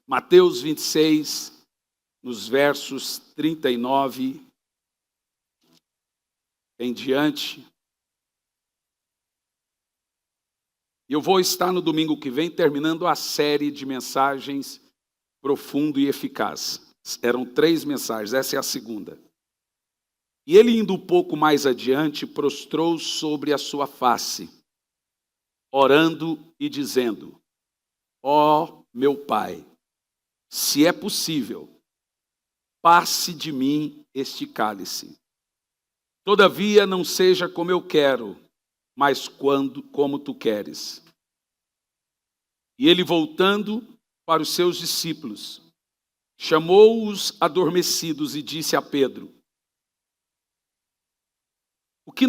Mateus 26, nos versos 39 em diante. Eu vou estar no domingo que vem terminando a série de mensagens Profundo e Eficaz. Eram 3 mensagens, essa é a segunda. E ele, indo um pouco mais adiante, prostrou sobre a sua face, orando e dizendo: ó meu Pai, se é possível, passe de mim este cálice. Todavia não seja como eu quero, mas como tu queres. E ele, voltando para os seus discípulos, chamou-os adormecidos e disse a Pedro: o que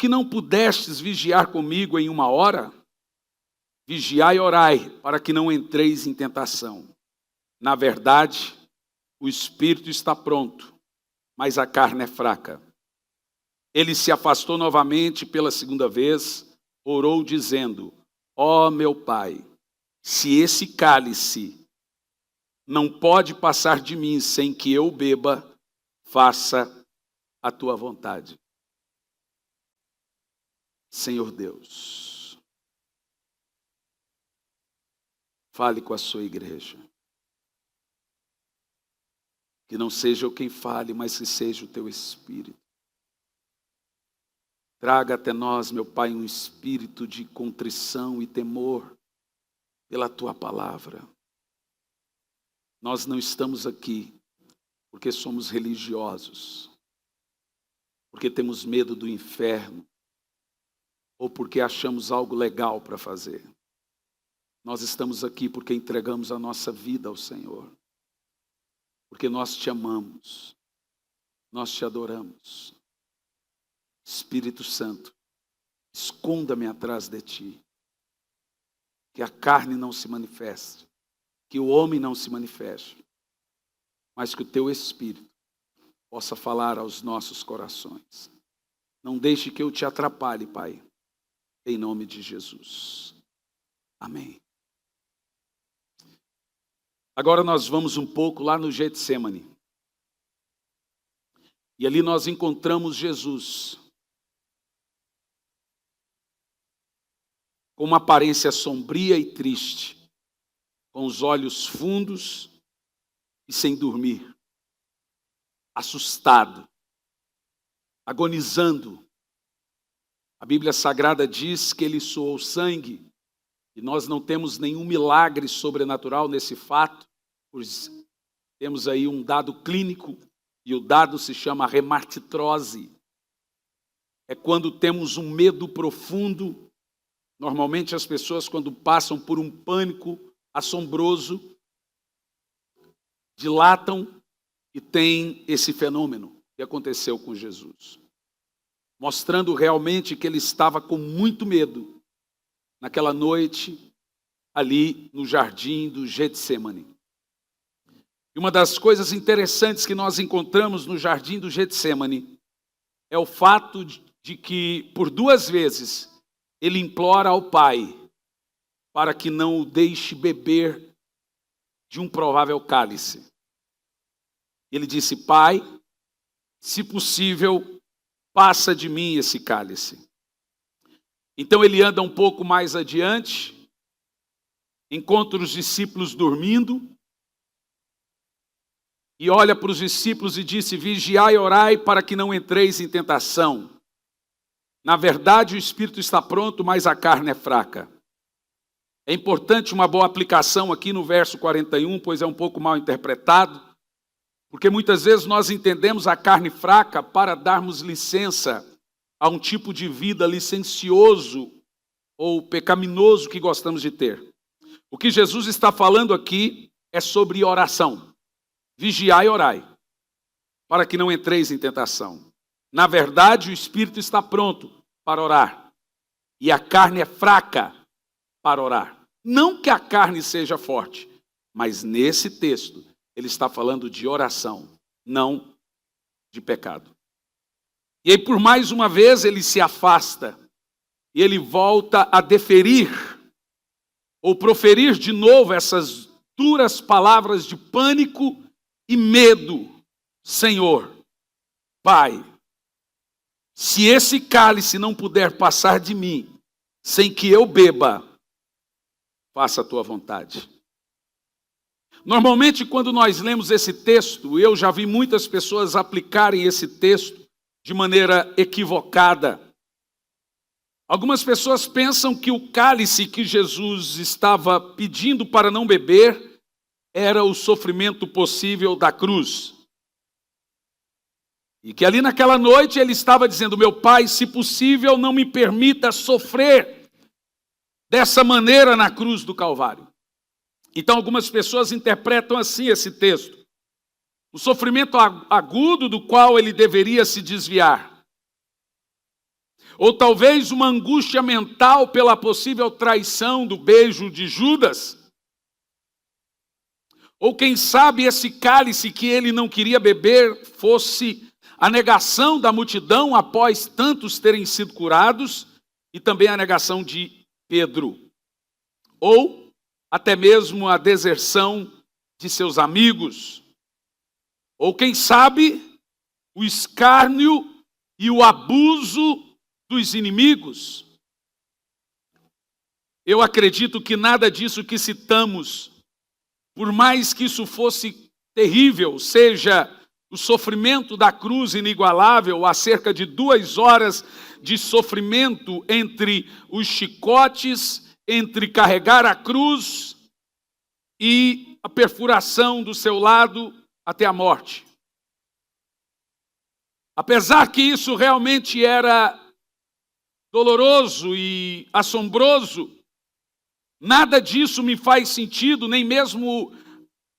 não pudestes vigiar comigo em 1 hora? Vigiai e orai, para que não entreis em tentação. Na verdade, o espírito está pronto, mas a carne é fraca. Ele se afastou novamente pela segunda vez, orou dizendo: ó meu Pai, se esse cálice não pode passar de mim sem que eu beba, faça a tua vontade. Senhor Deus, fale com a sua igreja. Que não seja eu quem fale, mas que seja o teu Espírito. Traga até nós, meu Pai, um espírito de contrição e temor pela tua palavra. Nós não estamos aqui porque somos religiosos, porque temos medo do inferno, ou porque achamos algo legal para fazer. Nós estamos aqui porque entregamos a nossa vida ao Senhor, porque nós te amamos, nós te adoramos. Espírito Santo, esconda-me atrás de ti, que a carne não se manifeste, que o homem não se manifeste, mas que o teu Espírito possa falar aos nossos corações. Não deixe que eu te atrapalhe, Pai, em nome de Jesus. Amém. Agora nós vamos um pouco lá no Getsemane. E ali nós encontramos Jesus com uma aparência sombria e triste, com os olhos fundos e sem dormir, assustado, agonizando. A Bíblia Sagrada diz que ele suou sangue, e nós não temos nenhum milagre sobrenatural nesse fato, pois temos aí um dado clínico, e o dado se chama hemartitrose. É quando temos um medo profundo. Normalmente as pessoas, quando passam por um pânico assombroso, dilatam e têm esse fenômeno que aconteceu com Jesus, mostrando realmente que ele estava com muito medo naquela noite ali no jardim do Getsemane. E uma das coisas interessantes que nós encontramos no jardim do Getsemane é o fato de que por 2 vezes ele implora ao Pai para que não o deixe beber de um provável cálice. Ele disse: Pai, se possível, passa de mim esse cálice. Então ele anda um pouco mais adiante, encontra os discípulos dormindo, e olha para os discípulos e disse: vigiai e orai para que não entreis em tentação. Na verdade, o espírito está pronto, mas a carne é fraca. É importante uma boa aplicação aqui no verso 41, pois é um pouco mal interpretado, porque muitas vezes nós entendemos a carne fraca para darmos licença a um tipo de vida licencioso ou pecaminoso que gostamos de ter. O que Jesus está falando aqui é sobre oração. Vigiai e orai, para que não entreis em tentação. Na verdade, o espírito está pronto para orar, e a carne é fraca para orar. Não que a carne seja forte, mas nesse texto ele está falando de oração, não de pecado. E aí, por mais uma vez, ele se afasta, e ele volta a deferir, ou proferir de novo essas duras palavras de pânico e medo: Senhor, Pai, se esse cálice não puder passar de mim, sem que eu beba, faça a tua vontade. Normalmente, quando nós lemos esse texto, eu já vi muitas pessoas aplicarem esse texto de maneira equivocada. Algumas pessoas pensam que o cálice que Jesus estava pedindo para não beber era o sofrimento possível da cruz. E que ali naquela noite ele estava dizendo: meu Pai, se possível, não me permita sofrer dessa maneira na cruz do Calvário. Então algumas pessoas interpretam assim esse texto: o sofrimento agudo do qual ele deveria se desviar. Ou talvez uma angústia mental pela possível traição do beijo de Judas. Ou quem sabe esse cálice que ele não queria beber fosse a negação da multidão após tantos terem sido curados, e também a negação de Pedro. Ou até mesmo a deserção de seus amigos. Ou quem sabe o escárnio e o abuso dos inimigos. Eu acredito que nada disso que citamos, por mais que isso fosse terrível, seja o sofrimento da cruz inigualável, há cerca de 2 horas de sofrimento entre os chicotes, entre carregar a cruz e a perfuração do seu lado até a morte. Apesar que isso realmente era doloroso e assombroso, nada disso me faz sentido, nem mesmo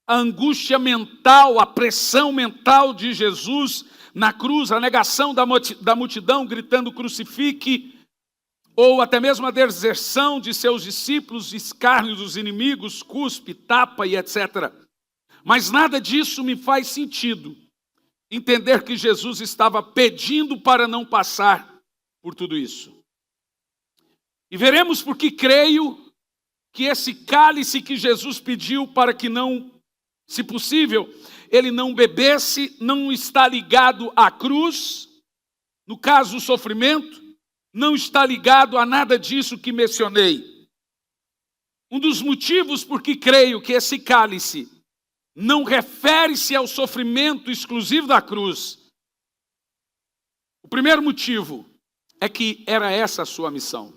a angústia mental, a pressão mental de Jesus na cruz, a negação da multidão gritando crucifique, ou até mesmo a deserção de seus discípulos, escárnio dos inimigos, cuspe, tapa e etc. Mas nada disso me faz sentido entender que Jesus estava pedindo para não passar por tudo isso. E veremos porque creio que esse cálice que Jesus pediu para que não, se possível, ele não bebesse, não está ligado à cruz, no caso o sofrimento, não está ligado a nada disso que mencionei. Um dos motivos por que creio que esse cálice não refere-se ao sofrimento exclusivo da cruz. O primeiro motivo é que era essa a sua missão.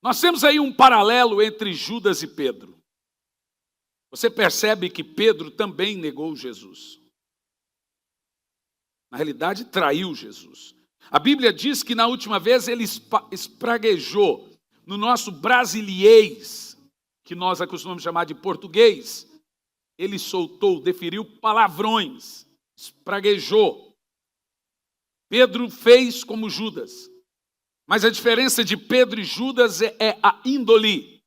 Nós temos aí um paralelo entre Judas e Pedro. Você percebe que Pedro também negou Jesus. Na realidade, traiu Jesus. A Bíblia diz que na última vez ele espraguejou, no nosso brasiliês, que nós acostumamos chamar de português, ele soltou, deferiu palavrões, espraguejou. Pedro fez como Judas. Mas a diferença de Pedro e Judas é a índole.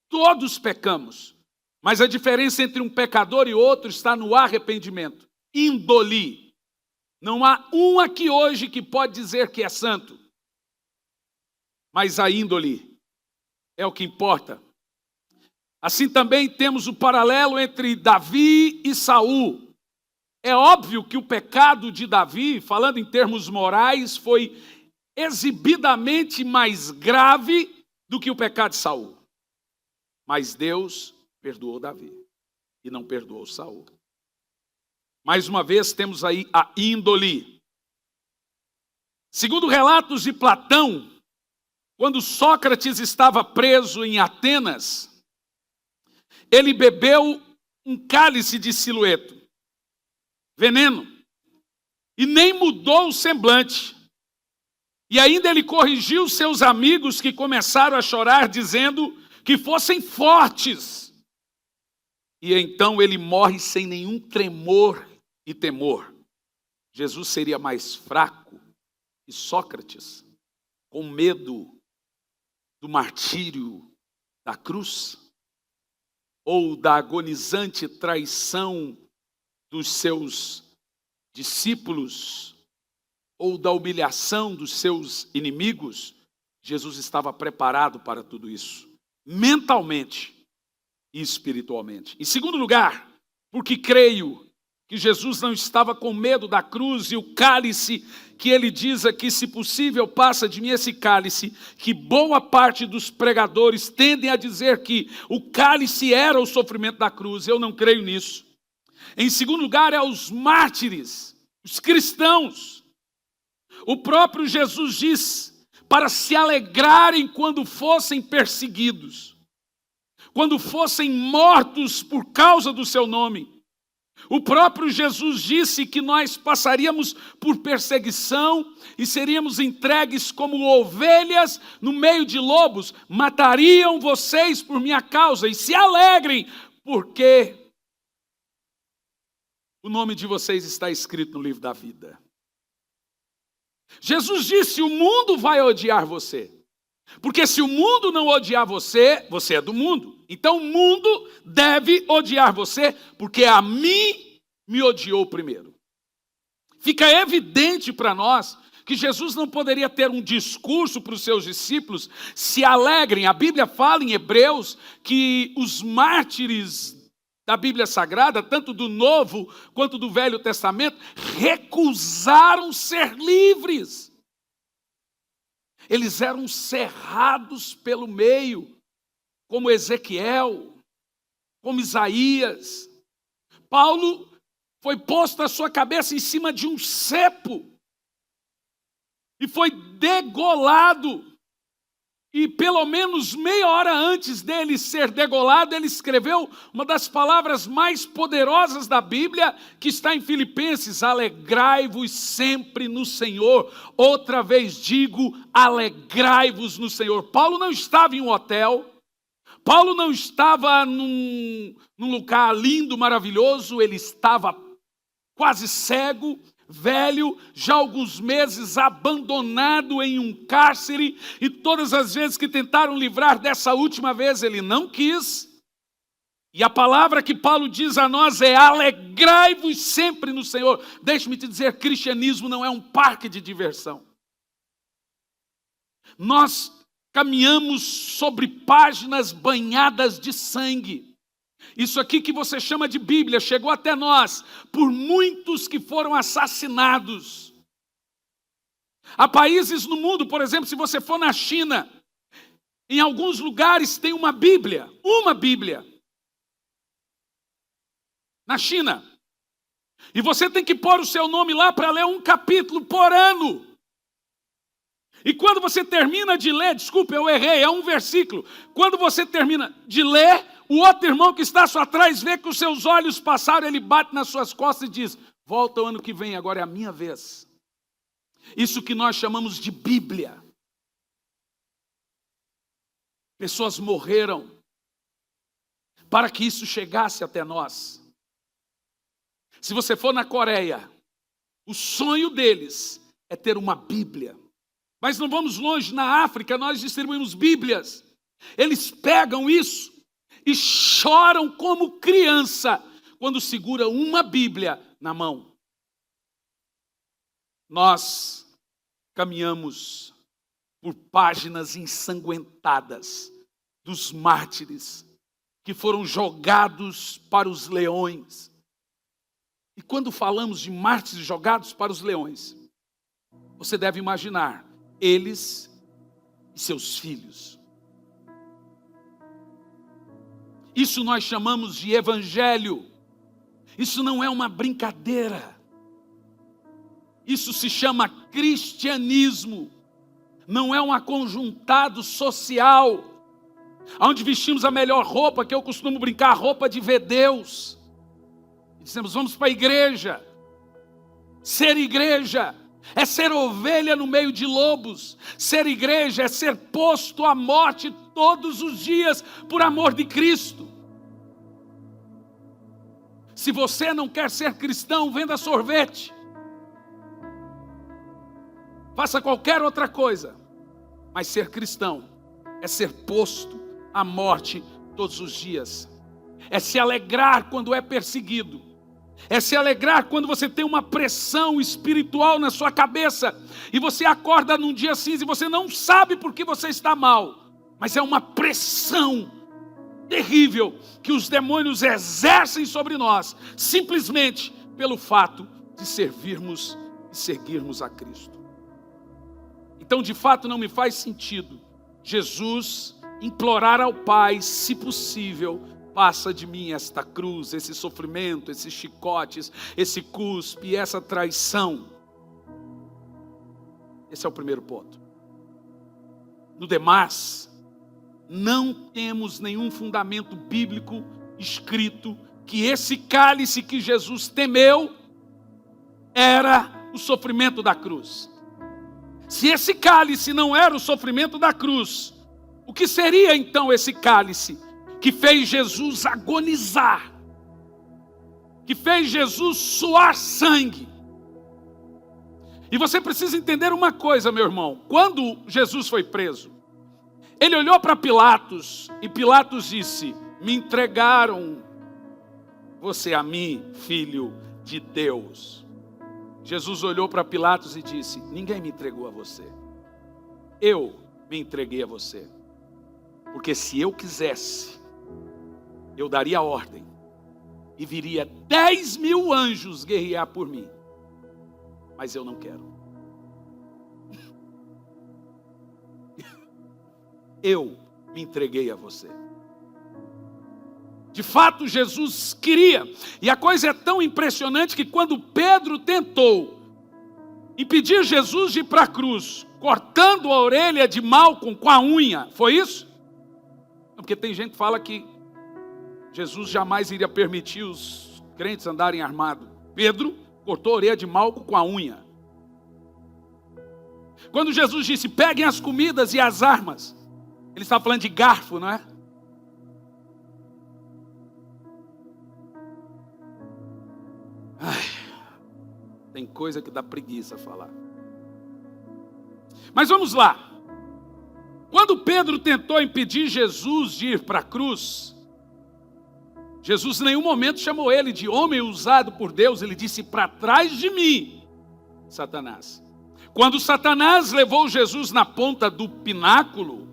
Todos pecamos, mas a diferença entre um pecador e outro está no arrependimento. Índole. Não há um aqui hoje que pode dizer que é santo. Mas a índole é o que importa. Assim também temos o paralelo entre Davi e Saul. É óbvio que o pecado de Davi, falando em termos morais, foi exibidamente mais grave do que o pecado de Saul. Mas Deus perdoou Davi e não perdoou Saul. Mais uma vez temos aí a índole. Segundo relatos de Platão, quando Sócrates estava preso em Atenas, ele bebeu um cálice de Siloeto, veneno, e nem mudou o semblante. E ainda ele corrigiu seus amigos que começaram a chorar, dizendo que fossem fortes. E então ele morre sem nenhum tremor e temor. Jesus seria mais fraco que Sócrates, com medo do martírio da cruz, ou da agonizante traição dos seus discípulos, ou da humilhação dos seus inimigos. Jesus estava preparado para tudo isso, mentalmente, e espiritualmente. Em segundo lugar, porque creio que Jesus não estava com medo da cruz e o cálice que ele diz aqui, se possível, passa de mim esse cálice, que boa parte dos pregadores tendem a dizer que o cálice era o sofrimento da cruz. Eu não creio nisso. Em segundo lugar, é os mártires, os cristãos. O próprio Jesus diz para se alegrarem quando fossem perseguidos, quando fossem mortos por causa do seu nome. O próprio Jesus disse que nós passaríamos por perseguição e seríamos entregues como ovelhas no meio de lobos. Matariam vocês por minha causa e se alegrem, porque o nome de vocês está escrito no livro da vida. Jesus disse: o mundo vai odiar você. Porque se o mundo não odiar você, você é do mundo. Então o mundo deve odiar você, porque a mim me odiou primeiro. Fica evidente para nós que Jesus não poderia ter um discurso para os seus discípulos: se alegrem. A Bíblia fala em Hebreus que os mártires da Bíblia Sagrada, tanto do Novo quanto do Velho Testamento, recusaram ser livres. Eles eram cerrados pelo meio, como Ezequiel, como Isaías. Paulo foi posto a sua cabeça em cima de um cepo e foi degolado. E pelo menos meia hora antes dele ser degolado, ele escreveu uma das palavras mais poderosas da Bíblia, que está em Filipenses: alegrai-vos sempre no Senhor. Outra vez digo, alegrai-vos no Senhor. Paulo não estava em um hotel, Paulo não estava num lugar lindo, maravilhoso, ele estava quase cego, velho, já há alguns meses abandonado em um cárcere, e todas as vezes que tentaram livrar dessa última vez, ele não quis. E a palavra que Paulo diz a nós é: alegrai-vos sempre no Senhor. Deixe-me te dizer, cristianismo não é um parque de diversão. Nós caminhamos sobre páginas banhadas de sangue. Isso aqui que você chama de Bíblia chegou até nós por muitos que foram assassinados. Há países no mundo, por exemplo, se você for na China, em alguns lugares tem uma Bíblia. Na China. E você tem que pôr o seu nome lá para ler um capítulo por ano. E quando você termina de ler, desculpe, eu errei, é um versículo. Quando você termina de ler, o outro irmão que está à sua trás vê que os seus olhos passaram, ele bate nas suas costas e diz: volta o ano que vem, agora é a minha vez. Isso que nós chamamos de Bíblia. Pessoas morreram para que isso chegasse até nós. Se você for na Coreia, o sonho deles é ter uma Bíblia. Mas não vamos longe, na África nós distribuímos Bíblias. Eles pegam isso e choram como criança quando segura uma Bíblia na mão. Nós caminhamos por páginas ensanguentadas dos mártires que foram jogados para os leões. E quando falamos de mártires jogados para os leões, você deve imaginar eles e seus filhos. Isso nós chamamos de evangelho. Isso não é uma brincadeira. Isso se chama cristianismo. Não é um aconjuntado social, onde vestimos a melhor roupa, que eu costumo brincar, a roupa de ver Deus. E dizemos: vamos para a igreja. Ser igreja é ser ovelha no meio de lobos. Ser igreja é ser posto à morte todos os dias por amor de Cristo. Se você não quer ser cristão, venda sorvete. Faça qualquer outra coisa. Mas ser cristão é ser posto à morte todos os dias. É se alegrar quando é perseguido. É se alegrar quando você tem uma pressão espiritual na sua cabeça e você acorda num dia cinza e você não sabe por que você está mal, mas é uma pressão terrível que os demônios exercem sobre nós, simplesmente pelo fato de servirmos e seguirmos a Cristo. Então, de fato, não me faz sentido Jesus implorar ao Pai, se possível, passa de mim esta cruz, esse sofrimento, esses chicotes, esse cuspe, essa traição. Esse é o primeiro ponto. No demais, não temos nenhum fundamento bíblico escrito que esse cálice que Jesus temeu era o sofrimento da cruz. Se esse cálice não era o sofrimento da cruz, o que seria então esse cálice que fez Jesus agonizar, que fez Jesus suar sangue? E você precisa entender uma coisa, meu irmão. Quando Jesus foi preso, ele olhou para Pilatos e Pilatos disse: me entregaram você a mim, filho de Deus. Jesus olhou para Pilatos e disse: ninguém me entregou a você, eu me entreguei a você. Porque se eu quisesse, eu daria a ordem e viria 10.000 anjos guerrear por mim. Mas eu não quero. Eu me entreguei a você. De fato, Jesus queria. E a coisa é tão impressionante que quando Pedro tentou impedir Jesus de ir para a cruz, cortando a orelha de Malco com a unha, foi isso? Porque tem gente que fala que Jesus jamais iria permitir os crentes andarem armados. Pedro cortou a orelha de Malco com a unha. Quando Jesus disse: peguem as comidas e as armas, ele estava falando de garfo, não é? Ai, tem coisa que dá preguiça falar. Mas vamos lá. Quando Pedro tentou impedir Jesus de ir para a cruz, Jesus em nenhum momento chamou ele de homem usado por Deus. Ele disse: para trás de mim, Satanás. Quando Satanás levou Jesus na ponta do pináculo,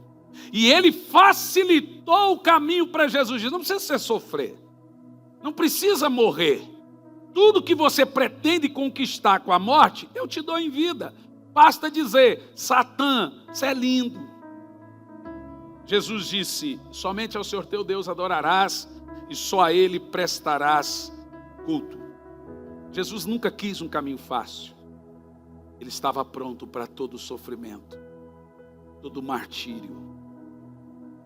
e ele facilitou o caminho para Jesus, disse: não precisa você sofrer, não precisa morrer. Tudo que você pretende conquistar com a morte, eu te dou em vida. Basta dizer: Satã, você é lindo. Jesus disse: somente ao Senhor teu Deus adorarás, e só a Ele prestarás culto. Jesus nunca quis um caminho fácil. Ele estava pronto para todo sofrimento, todo martírio,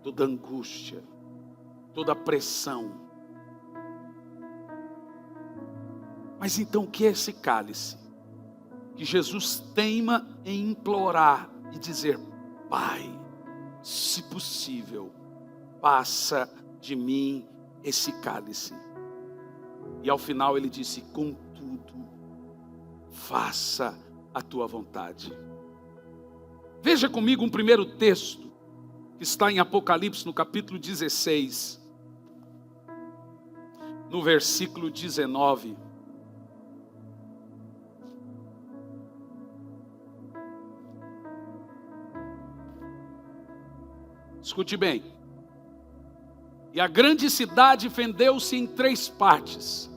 toda angústia, toda pressão. Mas então o que é esse cálice? Que Jesus teima em implorar e dizer: Pai, se possível, passa de mim esse cálice. E ao final ele disse: contudo, faça a tua vontade. Veja comigo um primeiro texto que está em Apocalipse, no capítulo 16, no versículo 19. Escute bem. E a grande cidade fendeu-se em 3 partes,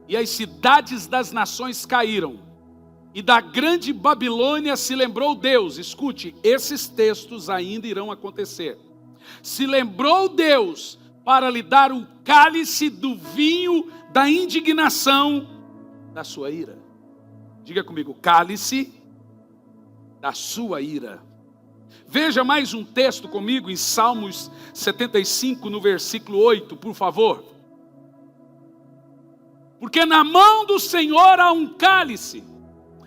e as cidades das nações caíram, e da grande Babilônia se lembrou Deus. Escute, esses textos ainda irão acontecer. Se lembrou Deus para lhe dar o cálice do vinho da indignação da sua ira. Diga comigo: cálice da sua ira. Veja mais um texto comigo em Salmos 75, no versículo 8, por favor. Porque na mão do Senhor há um cálice.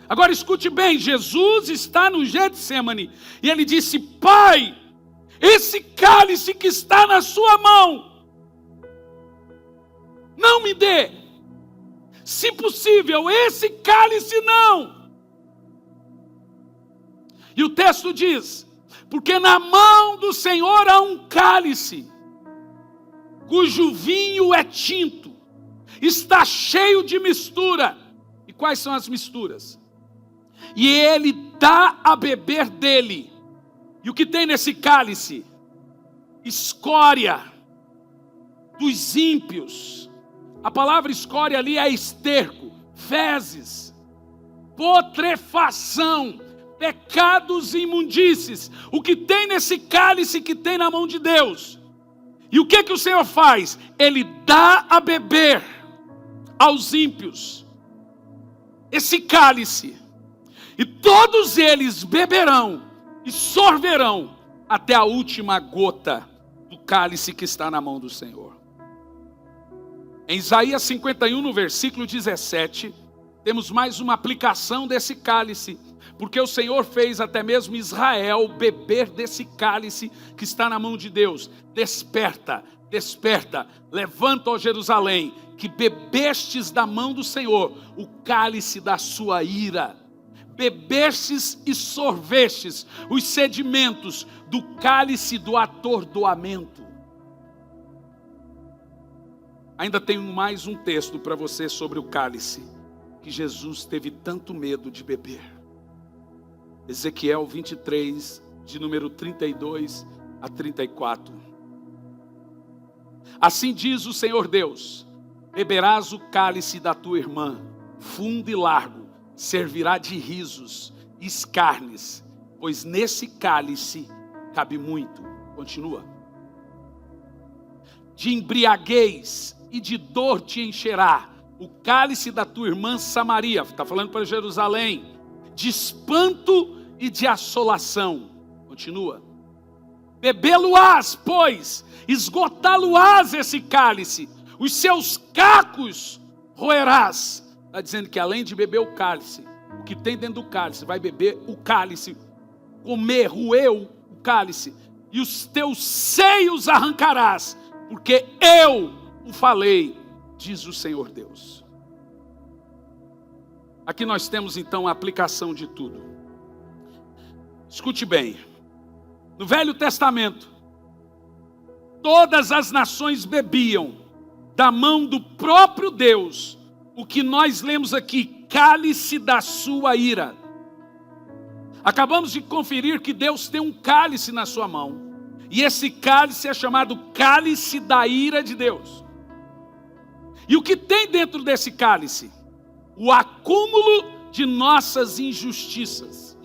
Agora escute bem, Jesus está no Getsemane e ele disse: Pai, esse cálice que está na sua mão, não me dê. Se possível, esse cálice não. E o texto diz: porque na mão do Senhor há um cálice, cujo vinho é tinto, está cheio de mistura. E quais são as misturas? E ele dá a beber dele. E o que tem nesse cálice? Escória, dos ímpios. A palavra escória ali é esterco, fezes, putrefação, pecados e imundícies. O que tem nesse cálice que tem na mão de Deus. E o que o Senhor faz? Ele dá a beber aos ímpios esse cálice. E todos eles beberão e sorverão até a última gota do cálice que está na mão do Senhor. Em Isaías 51, no versículo 17, temos mais uma aplicação desse cálice, porque o Senhor fez até mesmo Israel beber desse cálice que está na mão de Deus. Desperta, desperta, levanta, ó Jerusalém, que bebestes da mão do Senhor o cálice da sua ira. Bebestes e sorvestes os sedimentos do cálice do atordoamento. Ainda tenho mais um texto para você sobre o cálice que Jesus teve tanto medo de beber. Ezequiel 23, de número 32 a 34. Assim diz o Senhor Deus: beberás o cálice da tua irmã, fundo e largo, servirá de risos e escarnes, pois nesse cálice cabe muito. Continua. De embriaguez e de dor te encherá o cálice da tua irmã Samaria. Está falando para Jerusalém. De espanto e de assolação. Continua. Bebê-lo-ás, pois, esgotá-lo-ás esse cálice, os seus cacos roerás. Está dizendo que além de beber o cálice, o que tem dentro do cálice, vai beber o cálice, comer, roer o cálice, e os teus seios arrancarás, porque eu o falei, diz o Senhor Deus. Aqui nós temos então a aplicação de tudo. Escute bem, no Velho Testamento, todas as nações bebiam da mão do próprio Deus, o que nós lemos aqui, cálice da sua ira. Acabamos de conferir que Deus tem um cálice na sua mão, e esse cálice é chamado cálice da ira de Deus. E o que tem dentro desse cálice? O acúmulo de nossas injustiças.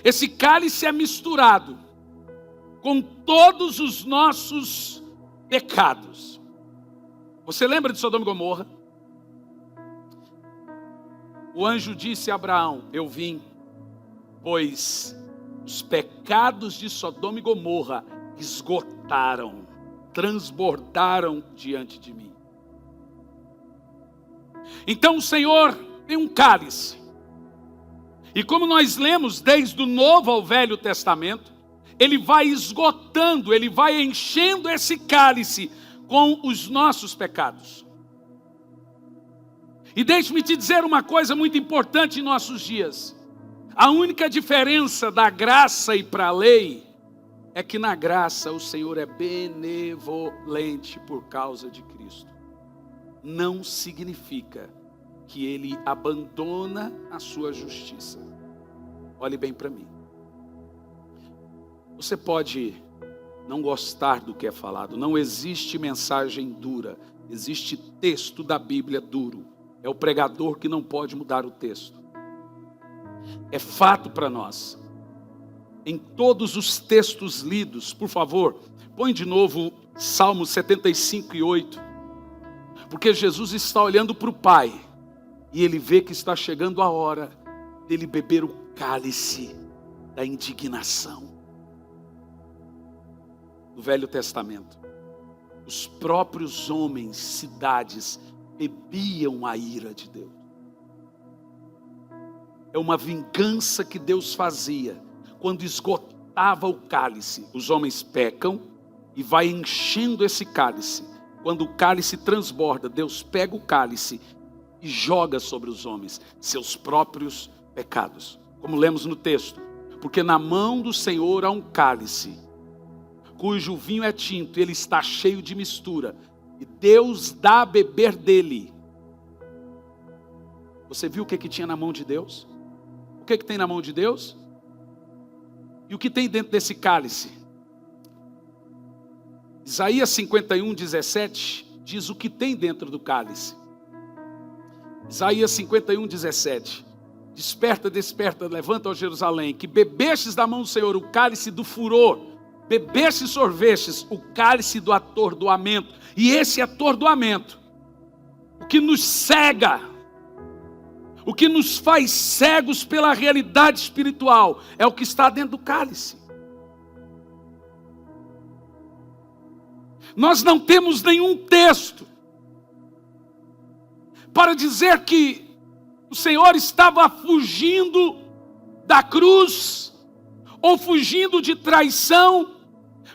Esse cálice é misturado com todos os nossos pecados. Você lembra de Sodoma e Gomorra? O anjo disse a Abraão: eu vim, pois os pecados de Sodoma e Gomorra esgotaram, transbordaram diante de mim. Então o Senhor tem um cálice. E como nós lemos desde o Novo ao Velho Testamento, Ele vai esgotando, Ele vai enchendo esse cálice com os nossos pecados. E deixe-me te dizer uma coisa muito importante em nossos dias. A única diferença da graça e para a lei é que na graça o Senhor é benevolente por causa de Cristo. Não significa que Ele abandona a sua justiça. Olhe bem para mim. Você pode não gostar do que é falado. Não existe mensagem dura. Existe texto da Bíblia duro. É o pregador que não pode mudar o texto. É fato para nós. Em todos os textos lidos, por favor, põe de novo Salmos 75 e 8. Porque Jesus está olhando para o Pai. E Ele vê que está chegando a hora dele beber o cálice da indignação. No Velho Testamento, os próprios homens, cidades, bebiam a ira de Deus. É uma vingança que Deus fazia quando esgotava o cálice. Os homens pecam e vai enchendo esse cálice. Quando o cálice transborda, Deus pega o cálice e joga sobre os homens seus próprios pecados. Como lemos no texto, porque na mão do Senhor há um cálice, cujo vinho é tinto, ele está cheio de mistura, e Deus dá a beber dele. Você viu o que tinha na mão de Deus? O que tem na mão de Deus? E o que tem dentro desse cálice? Isaías 51, 17 diz o que tem dentro do cálice. Isaías 51, 17. Desperta, desperta, levanta, ó Jerusalém, que bebestes da mão do Senhor o cálice do furor, bebestes e sorvestes o cálice do atordoamento. E esse atordoamento, o que nos cega, o que nos faz cegos pela realidade espiritual, é o que está dentro do cálice. Nós não temos nenhum texto para dizer que o Senhor estava fugindo da cruz, ou fugindo de traição,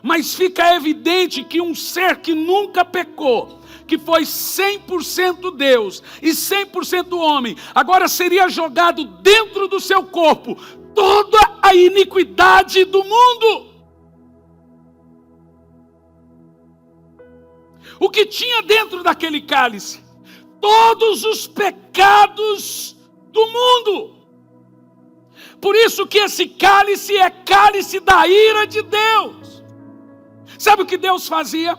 mas fica evidente que um ser que nunca pecou, que foi 100% Deus e 100% homem, agora seria jogado dentro do seu corpo toda a iniquidade do mundo. O que tinha dentro daquele cálice? Todos os pecados do mundo. Por isso que esse cálice é cálice da ira de Deus. Sabe o que Deus fazia?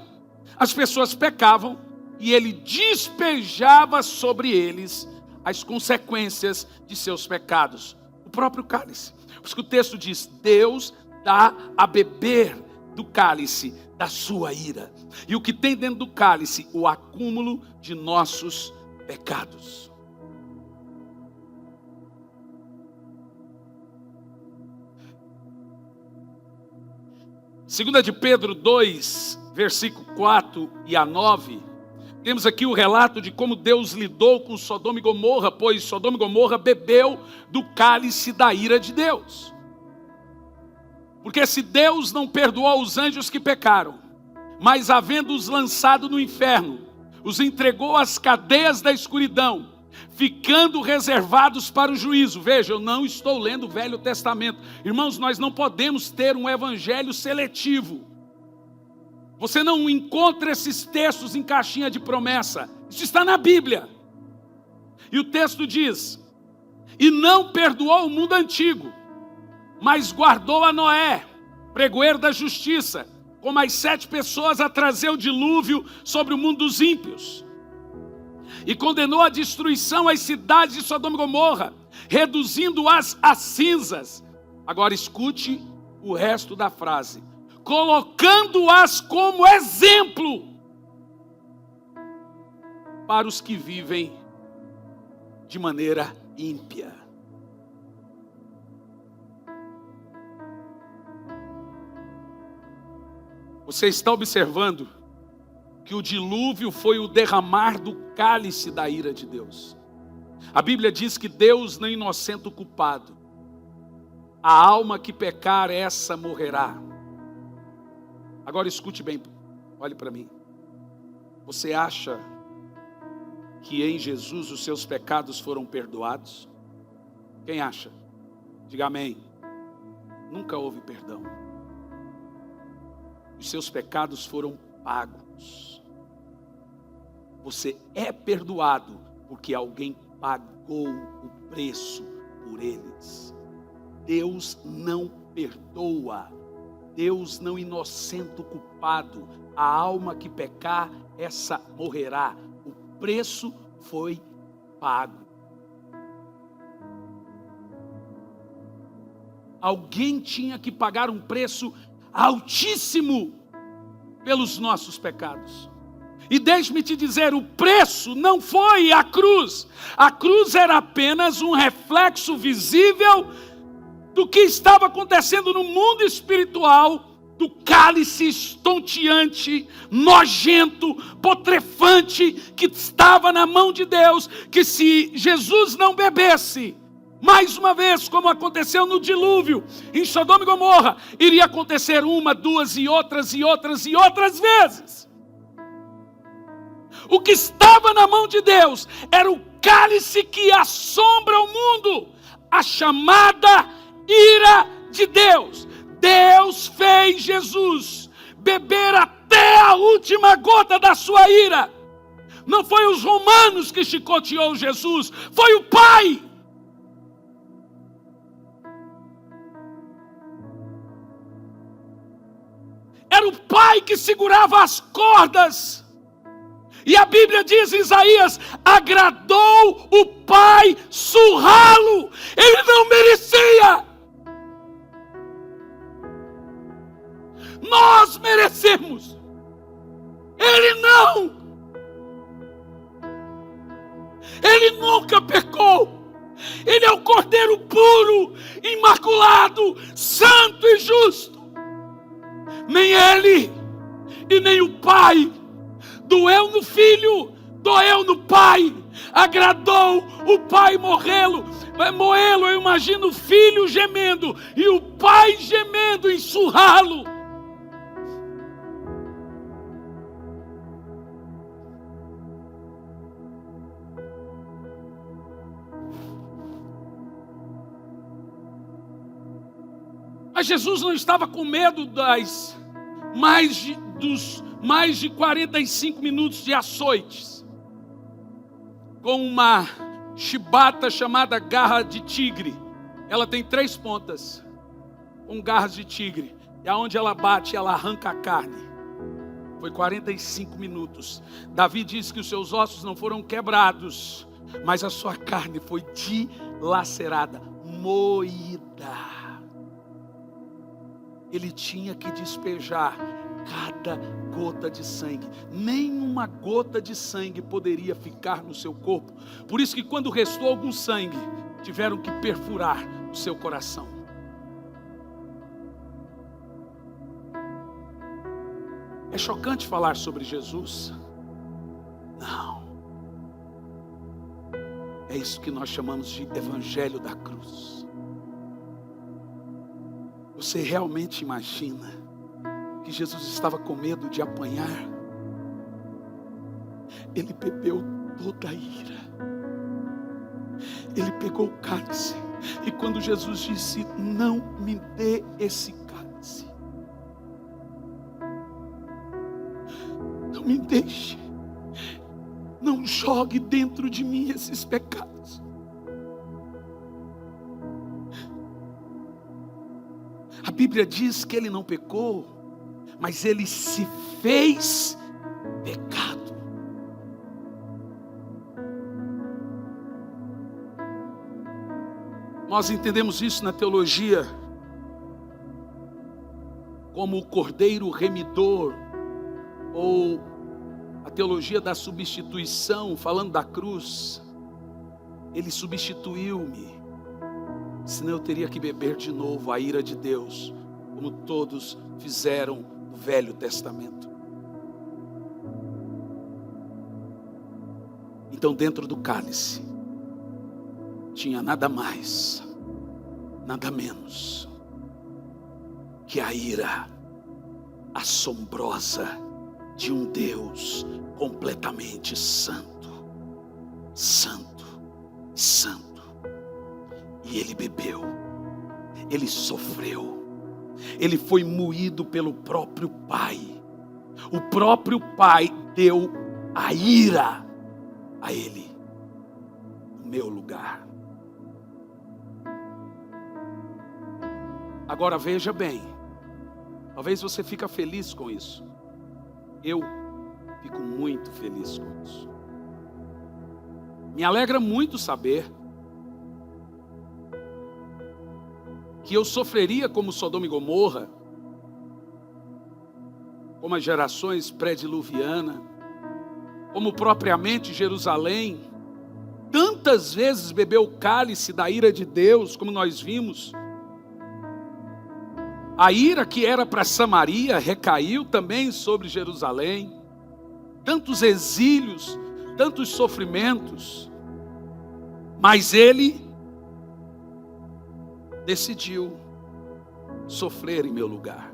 As pessoas pecavam e Ele despejava sobre eles as consequências de seus pecados. O próprio cálice. Por isso que o texto diz, Deus dá a beber do cálice da sua ira. E o que tem dentro do cálice? O acúmulo de nossos pecados. Segunda de Pedro 2, versículo 4 e a 9, temos aqui o relato de como Deus lidou com Sodoma e Gomorra, pois Sodoma e Gomorra bebeu do cálice da ira de Deus. Porque se Deus não perdoou os anjos que pecaram, mas havendo-os lançado no inferno, os entregou às cadeias da escuridão, ficando reservados para o juízo. Veja, eu não estou lendo o Velho Testamento. Irmãos, nós não podemos ter um evangelho seletivo. Você não encontra esses textos em caixinha de promessa. Isso está na Bíblia. E o texto diz, e não perdoou o mundo antigo, mas guardou a Noé, pregoeiro da justiça, com mais 7 pessoas a trazer o dilúvio sobre o mundo dos ímpios. E condenou a destruição às cidades de Sodoma e Gomorra, reduzindo-as a cinzas. Agora escute o resto da frase. Colocando-as como exemplo para os que vivem de maneira ímpia. Você está observando que o dilúvio foi o derramar do cálice da ira de Deus. A Bíblia diz que Deus não inocenta o culpado. A alma que pecar, essa morrerá. Agora escute bem, olhe para mim. Você acha que em Jesus os seus pecados foram perdoados? Quem acha? Diga amém. Nunca houve perdão. Os seus pecados foram pagos. Você é perdoado porque alguém pagou o preço por eles. Deus não perdoa. Deus não inocenta o culpado. A alma que pecar, essa morrerá. O preço foi pago. Alguém tinha que pagar um preço altíssimo pelos nossos pecados. E deixe-me te dizer, o preço não foi a cruz. A cruz era apenas um reflexo visível do que estava acontecendo no mundo espiritual, do cálice estonteante, nojento, putrefante, que estava na mão de Deus, que se Jesus não bebesse, mais uma vez, como aconteceu no dilúvio, em Sodoma e Gomorra, iria acontecer uma, duas e outras vezes. O que estava na mão de Deus era o cálice que assombra o mundo, a chamada ira de Deus. Deus fez Jesus beber até a última gota da sua ira. Não foi os romanos que chicoteou Jesus, foi o Pai. era o pai que segurava as cordas. E a Bíblia diz em Isaías: agradou o pai surrá-lo. Ele não merecia. Nós merecemos. Ele não. Ele nunca pecou. Ele é o Cordeiro puro, imaculado, santo e justo. Nem ele e nem o pai doeu no filho, doeu no pai. Agradou o pai moê-lo. Eu imagino o filho gemendo e o pai gemendo em surrá-lo. Mas Jesus não estava com medo dos mais de 45 minutos de açoites, com uma chibata chamada garra de tigre. Ela tem 3 pontas, com garras de tigre, e aonde ela bate, ela arranca a carne. Foi 45 minutos. Davi diz que os seus ossos não foram quebrados, mas a sua carne foi dilacerada, moída. Ele tinha que despejar cada gota de sangue. Nenhuma gota de sangue poderia ficar no seu corpo. Por isso que quando restou algum sangue, tiveram que perfurar o seu coração. É chocante falar sobre Jesus? Não. É isso que nós chamamos de Evangelho da Cruz. Você realmente imagina que Jesus estava com medo de apanhar? Ele bebeu toda a ira. Ele pegou o cálice. E quando Jesus disse: não me dê esse cálice, não me deixe, não jogue dentro de mim esses pecados. A Bíblia diz que ele não pecou, mas ele se fez pecado. Nós entendemos isso na teologia como o Cordeiro remidor, ou a teologia da substituição, falando da cruz. Ele substituiu-me. Senão eu teria que beber de novo a ira de Deus, como todos fizeram no Velho Testamento. Então dentro do cálice tinha nada mais, nada menos que a ira assombrosa de um Deus completamente santo, santo, santo. E ele bebeu, ele sofreu, ele foi moído pelo próprio Pai. O próprio Pai deu a ira a ele, no meu lugar. Agora veja bem, talvez você fique feliz com isso. Eu fico muito feliz com isso. Me alegra muito saber que eu sofreria como Sodoma e Gomorra, como as gerações pré-diluviana, como propriamente Jerusalém, tantas vezes bebeu o cálice da ira de Deus, como nós vimos. A ira que era para Samaria recaiu também sobre Jerusalém. Tantos exílios, tantos sofrimentos, mas ele decidiu sofrer em meu lugar.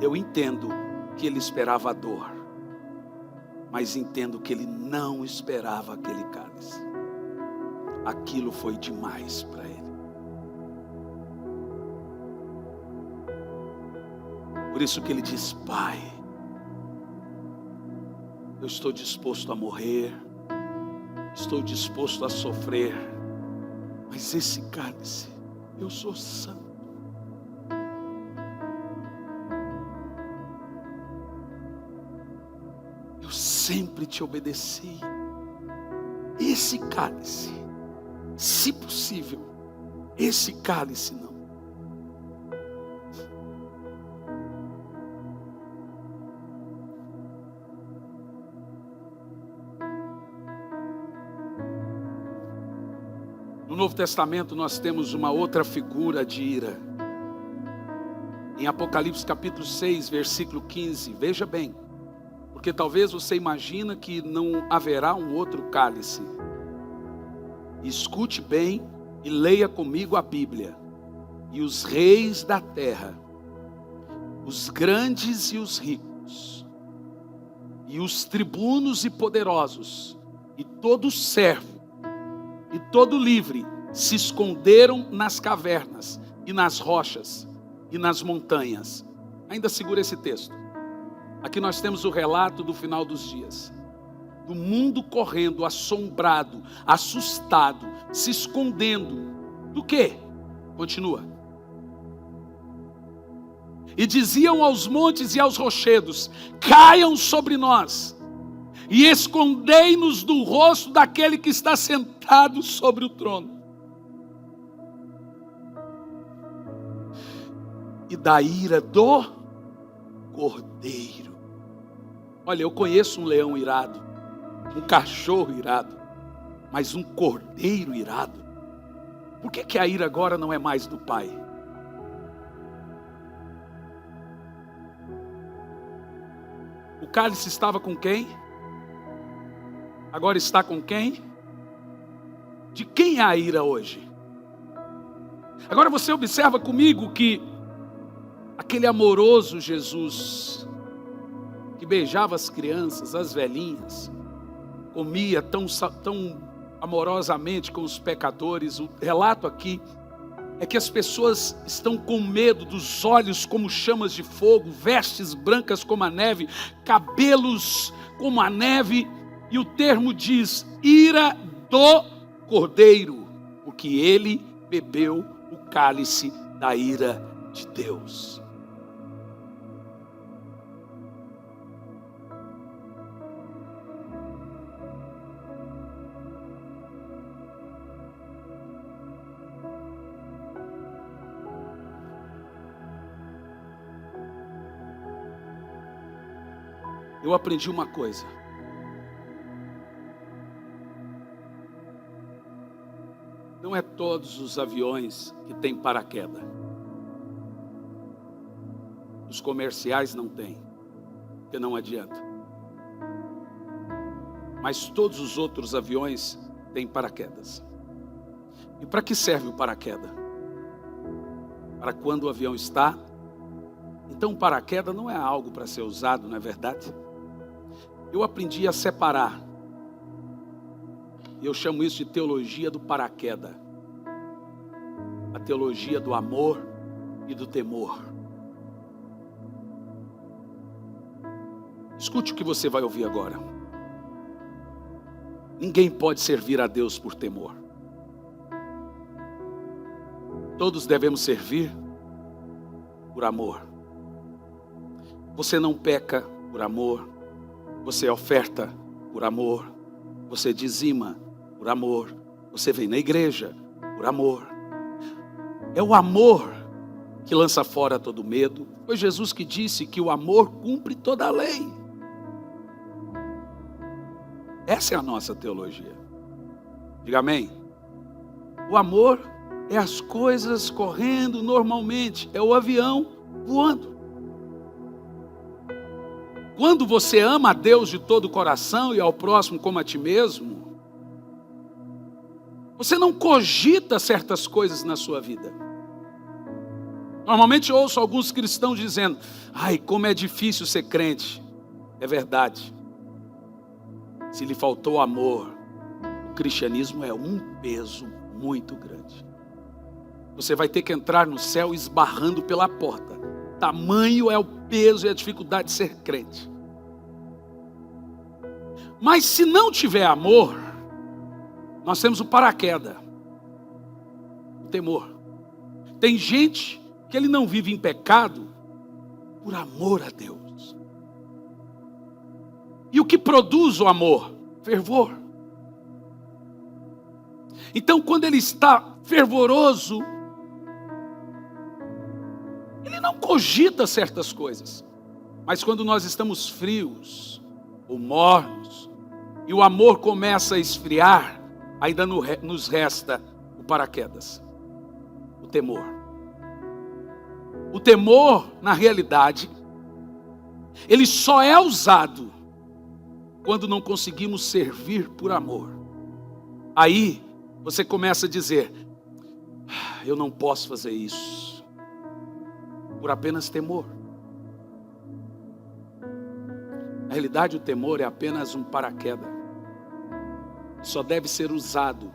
Eu entendo que ele esperava a dor, mas entendo que ele não esperava aquele cálice. Aquilo foi demais para ele. Por isso que ele diz: Pai, eu estou disposto a morrer, estou disposto a sofrer, mas esse cálice, eu sou santo. sempre te obedeci. Esse cálice, se possível, esse cálice não. No Novo Testamento nós temos uma outra figura de ira. Em Apocalipse capítulo 6, versículo 15, veja bem, porque talvez você imagina que não haverá um outro cálice. Escute bem e leia comigo a Bíblia. E os reis da terra, os grandes e os ricos, e os tribunos e poderosos, e todo servo, e todo livre, se esconderam nas cavernas, e nas rochas, e nas montanhas. Ainda segura esse texto. Aqui nós temos o relato do final dos dias. Do mundo correndo, assombrado, assustado, se escondendo. Do quê? Continua. E diziam aos montes e aos rochedos: caiam sobre nós, e escondei-nos do rosto daquele que está sentado sobre o trono, e da ira do Cordeiro. Olha, eu conheço um leão irado, um cachorro irado, mas um cordeiro irado. Por que a ira agora não é mais do Pai? O cálice estava com quem? Agora está com quem? De quem é a ira hoje? Agora você observa comigo que aquele amoroso Jesus, que beijava as crianças, as velhinhas, comia tão amorosamente com os pecadores. O relato aqui é que as pessoas estão com medo, dos olhos como chamas de fogo, vestes brancas como a neve, cabelos como a neve, e o termo diz: ira do Cordeiro, porque ele bebeu o cálice da ira de Deus. Eu aprendi uma coisa. Não é todos os aviões que têm paraquedas. Os comerciais não têm, porque não adianta. Mas todos os outros aviões têm paraquedas. E para que serve o paraquedas? Para quando o avião está. Então o paraquedas não é algo para ser usado, não é verdade? Eu aprendi a separar. Eu chamo isso de teologia do paraquedas. A teologia do amor e do temor. Escute o que você vai ouvir agora. Ninguém pode servir a Deus por temor. Todos devemos servir por amor. Você não peca por amor. Você oferta por amor. Você dizima por amor. Você vem na igreja por amor. É o amor que lança fora todo medo. Foi Jesus que disse que o amor cumpre toda a lei. Essa é a nossa teologia. Diga amém. O amor é as coisas correndo normalmente. É o avião voando. Quando você ama a Deus de todo o coração e ao próximo como a ti mesmo, você não cogita certas coisas na sua vida. Normalmente eu ouço alguns cristãos dizendo: ai, como é difícil ser crente. É verdade. Se lhe faltou amor, o cristianismo é um peso muito grande. Você vai ter que entrar no céu esbarrando pela porta. Tamanho é o peso e a dificuldade de ser crente. Mas se não tiver amor, nós temos o paraquedas, o temor. Tem gente que ele não vive em pecado por amor a Deus. E o que produz o amor? Fervor. Então, quando ele está fervoroso, ele não cogita certas coisas. Mas quando nós estamos frios ou mornos, e o amor começa a esfriar, ainda nos resta o paraquedas, o temor. O temor, na realidade, ele só é usado quando não conseguimos servir por amor. Aí você começa a dizer: eu não posso fazer isso, por apenas temor. Na realidade, o temor é apenas um paraquedas. Só deve ser usado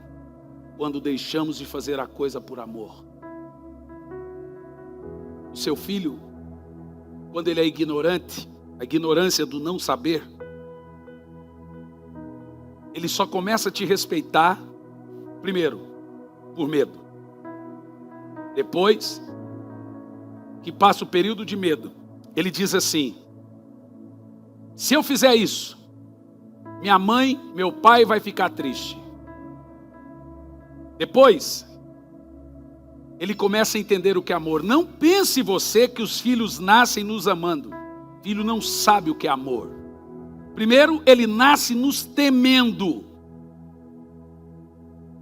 quando deixamos de fazer a coisa por amor. O seu filho, quando ele é ignorante, a ignorância do não saber, ele só começa a te respeitar, primeiro, por medo. Depois que passa o período de medo, ele diz assim: se eu fizer isso, minha mãe, meu pai vai ficar triste. Depois, ele começa a entender o que é amor. Não pense você que os filhos nascem nos amando. O filho não sabe o que é amor. Primeiro, ele nasce nos temendo.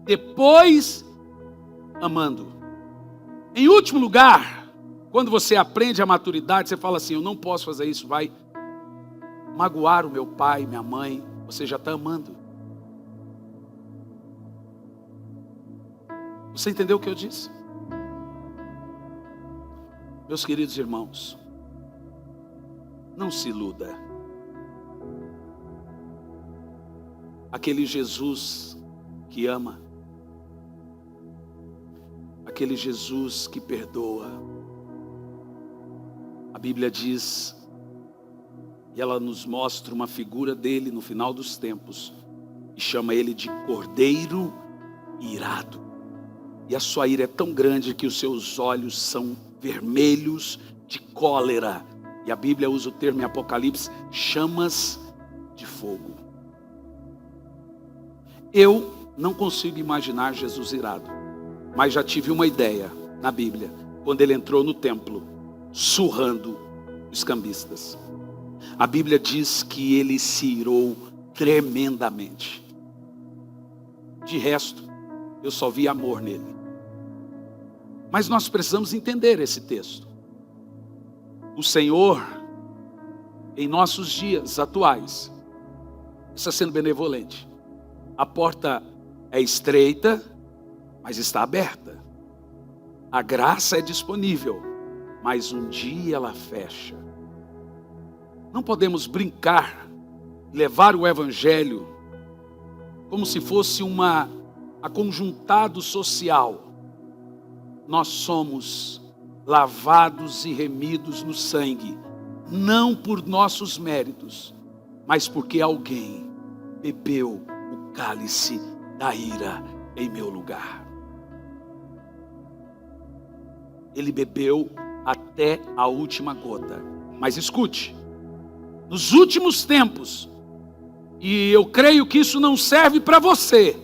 Depois, amando. Em último lugar, quando você aprende a maturidade, você fala assim: eu não posso fazer isso, vai magoar o meu pai, minha mãe. Você já está amando. Você entendeu o que eu disse? Meus queridos irmãos, não se iluda. Aquele Jesus que ama, aquele Jesus que perdoa, a Bíblia diz, e ela nos mostra uma figura dele no final dos tempos, e chama ele de Cordeiro irado. E a sua ira é tão grande que os seus olhos são vermelhos de cólera. E a Bíblia usa o termo em Apocalipse, chamas de fogo. Eu não consigo imaginar Jesus irado, mas já tive uma ideia na Bíblia, quando ele entrou no templo, surrando os cambistas. A Bíblia diz que ele se irou tremendamente. De resto, eu só vi amor nele. Mas nós precisamos entender esse texto. O Senhor, em nossos dias atuais, está sendo benevolente. A porta é estreita, mas está aberta. A graça é disponível, mas um dia ela fecha. Não podemos brincar, levar o Evangelho como se fosse aconjuntado social. Nós somos lavados e remidos no sangue, não por nossos méritos, mas porque alguém bebeu o cálice da ira em meu lugar. Ele bebeu até a última gota. Mas escute, nos últimos tempos, e eu creio que isso não serve para você,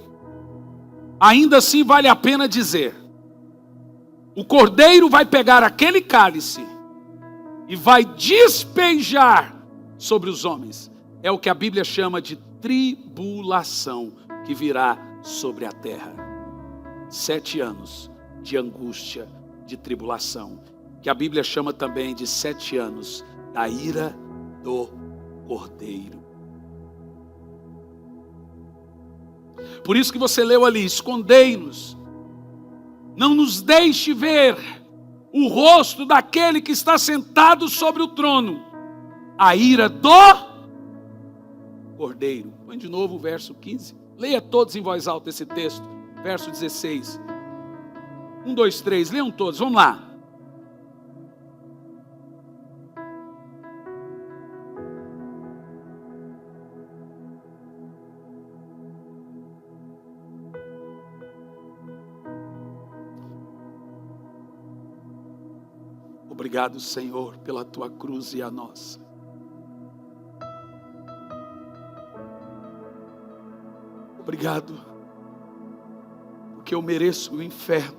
ainda assim vale a pena dizer, o Cordeiro vai pegar aquele cálice e vai despejar sobre os homens. É o que a Bíblia chama de tribulação que virá sobre a terra. 7 anos de angústia, de tribulação, que a Bíblia chama também de 7 anos da ira do Cordeiro. Por isso que você leu ali, escondei-nos, não nos deixe ver o rosto daquele que está sentado sobre o trono, a ira do Cordeiro. Põe de novo o verso 15, leia todos em voz alta esse texto, verso 16, 1, 2, 3, leiam todos, vamos lá. Obrigado, Senhor, pela tua cruz e a nossa. Obrigado, porque eu mereço o inferno,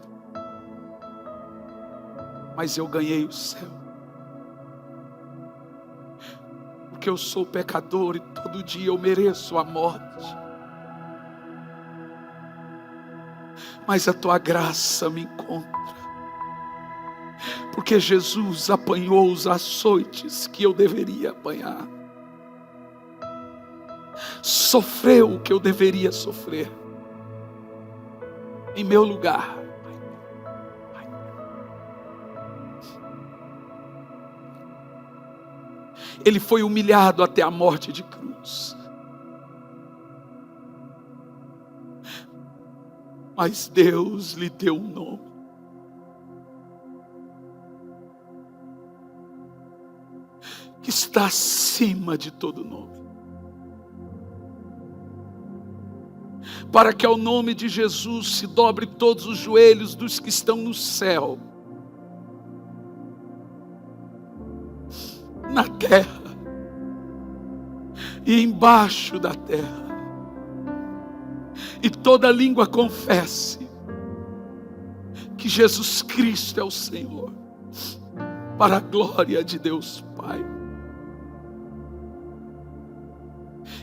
mas eu ganhei o céu. Porque eu sou pecador e todo dia eu mereço a morte. Mas a tua graça me encontra. Porque Jesus apanhou os açoites que eu deveria apanhar. Sofreu o que eu deveria sofrer. Em meu lugar. Ele foi humilhado até a morte de cruz. Mas Deus lhe deu um nome. Que está acima de todo nome. Para que ao nome de Jesus se dobre todos os joelhos dos que estão no céu, na terra e embaixo da terra, e toda língua confesse que Jesus Cristo é o Senhor, para a glória de Deus Pai.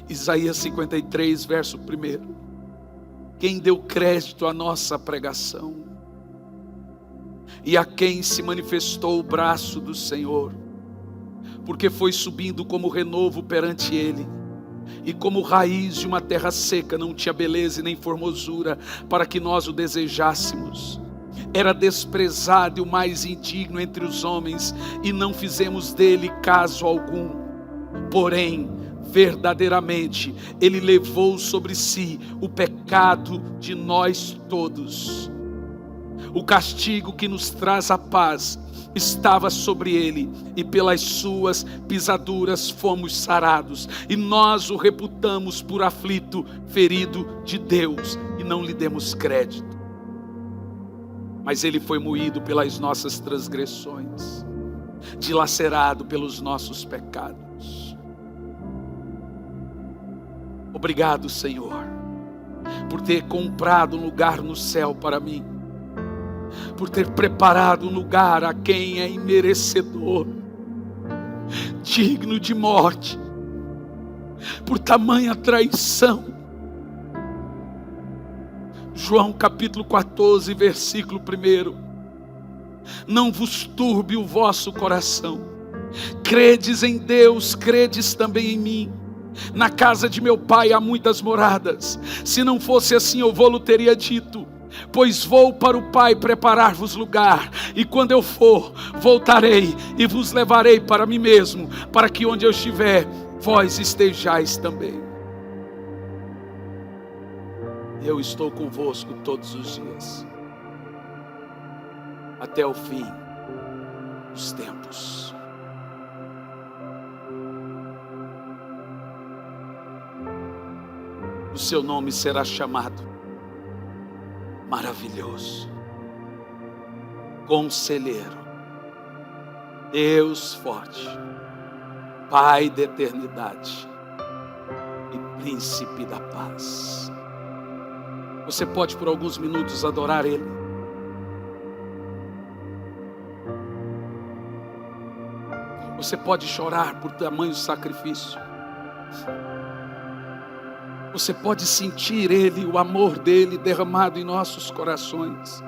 Isaías 53, verso 1. Quem deu crédito à nossa pregação e a quem se manifestou o braço do Senhor, porque foi subindo como renovo perante ele, e como raiz de uma terra seca, não tinha beleza e nem formosura para que nós o desejássemos. Era desprezado e o mais indigno entre os homens, e não fizemos dele caso algum. Porém, verdadeiramente, ele levou sobre si o pecado de nós todos. O castigo que nos traz a paz estava sobre ele, e pelas suas pisaduras fomos sarados. E nós o reputamos por aflito, ferido de Deus, e não lhe demos crédito. Mas ele foi moído pelas nossas transgressões, dilacerado pelos nossos pecados. Obrigado, Senhor, por ter comprado um lugar no céu para mim, por ter preparado um lugar a quem é imerecedor, digno de morte, por tamanha traição. João capítulo 14, versículo 1. Não vos turbe o vosso coração, credes em Deus, credes também em mim. Na casa de meu pai há muitas moradas, se não fosse assim eu vou-lo teria dito, pois vou para o Pai preparar-vos lugar, e quando eu for, voltarei e vos levarei para mim mesmo, para que onde eu estiver, vós estejais também. Eu estou convosco todos os dias, até o fim dos tempos. O seu nome será chamado Maravilhoso, Conselheiro, Deus forte, Pai da eternidade e Príncipe da paz. Você pode por alguns minutos adorar Ele. Você pode chorar por tamanho sacrifício. Você pode sentir Ele, o amor dEle derramado em nossos corações.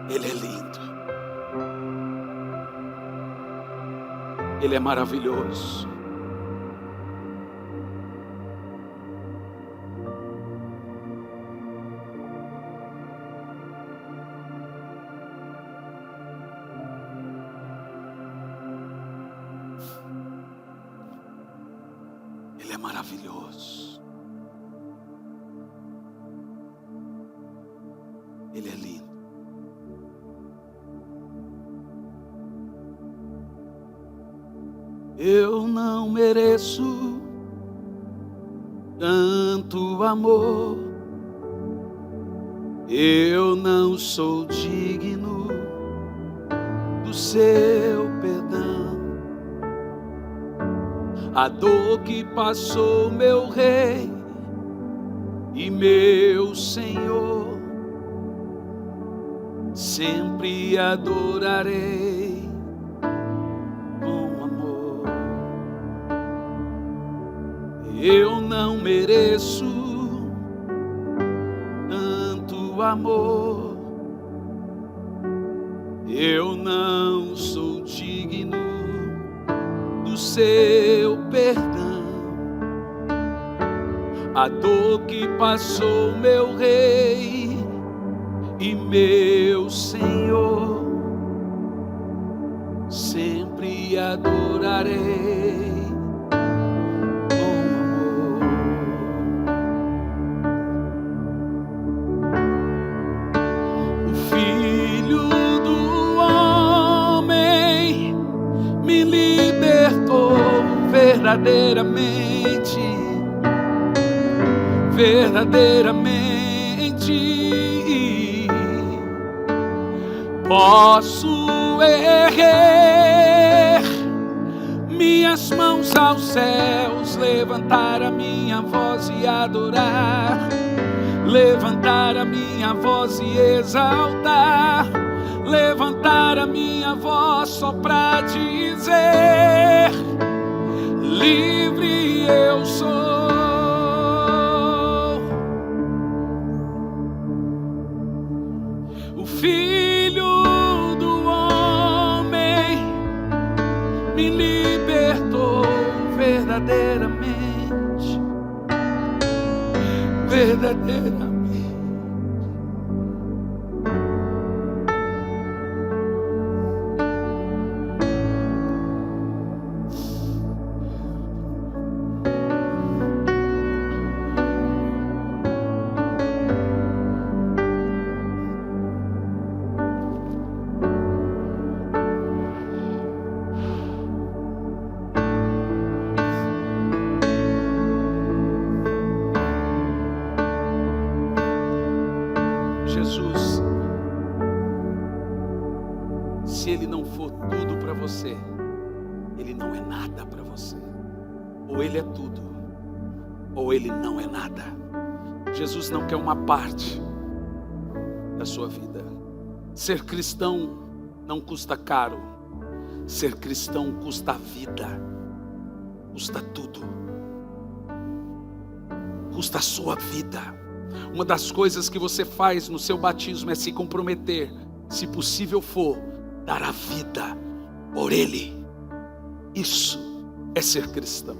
Ele é lindo. Ele é maravilhoso. Ele é maravilhoso. Ele é lindo. Eu não mereço tanto amor, Eu não sou digno do seu perdão. A dor que passou meu Rei e meu Senhor, sempre adorarei com amor. Eu não mereço tanto amor, eu não sou digno do seu perdão. A dor que passou meu Rei e meu Senhor, sempre adorarei com amor. O Filho do Homem me libertou verdadeiramente, verdadeiramente. Posso erguer minhas mãos aos céus, levantar a minha voz e adorar, levantar a minha voz e exaltar, levantar a minha voz só pra dizer: livre eu sou. O Filho do Homem me libertou verdadeiramente, verdadeiramente. Jesus, se Ele não for tudo para você, Ele não é nada para você. Ou Ele é tudo, ou Ele não é nada. Jesus não quer uma parte da sua vida. Ser cristão não custa caro. Ser cristão custa a vida, custa tudo, custa a sua vida. Uma das coisas que você faz no seu batismo é se comprometer, se possível for, dar a vida por Ele. Isso é ser cristão.